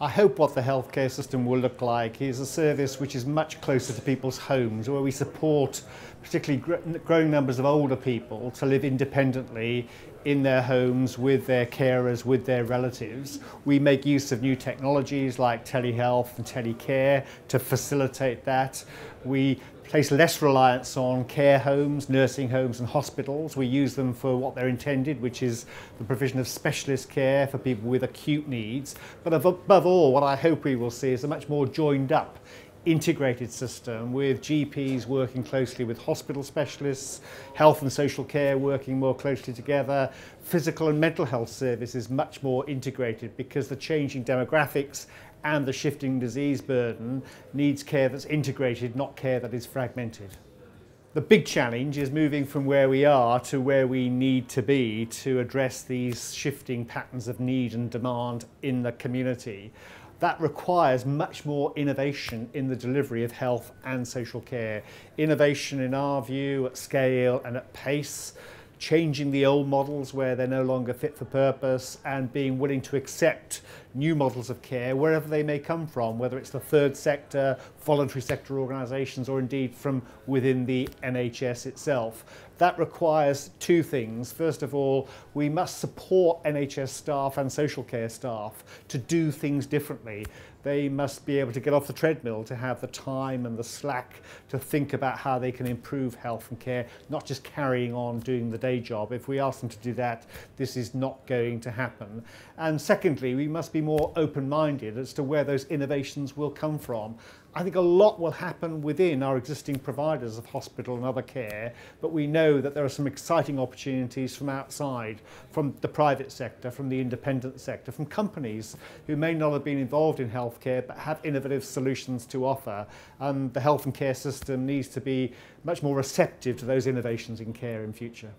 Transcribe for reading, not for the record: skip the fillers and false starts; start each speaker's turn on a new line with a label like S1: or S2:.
S1: I hope what the healthcare system will look like is a service which is much closer to people's homes, where we support particularly growing numbers of older people to live independently in their homes with their carers, with their relatives. We make use of new technologies like telehealth and telecare to facilitate that. We place less reliance on care homes, nursing homes and hospitals. We use them for what they're intended, which is the provision of specialist care for people with acute needs. But above all, what I hope we will see is a much more joined up, integrated system with GPs working closely with hospital specialists, health and social care working more closely together, physical and mental health services much more integrated, because the changing demographics and the shifting disease burden needs care that's integrated, not care that is fragmented. The big challenge is moving from where we are to where we need to be to address these shifting patterns of need and demand in the community. That requires much more innovation in the delivery of health and social care. Innovation, in our view, at scale and at pace, changing the old models where they're no longer fit for purpose, and being willing to accept new models of care wherever they may come from, whether it's the third sector, voluntary sector organisations, or indeed from within the NHS itself. That requires two things. First of all, we must support NHS staff and social care staff to do things differently. They must be able to get off the treadmill, to have the time and the slack to think about how they can improve health and care, not just carrying on doing the day job. If we ask them to do that, this is not going to happen. And secondly, we must be more open-minded as to where those innovations will come from. I think a lot will happen within our existing providers of hospital and other care, but we know that there are some exciting opportunities from outside, from the private sector, from the independent sector, from companies who may not have been involved in healthcare but have innovative solutions to offer. And the health and care system needs to be much more receptive to those innovations in care in future.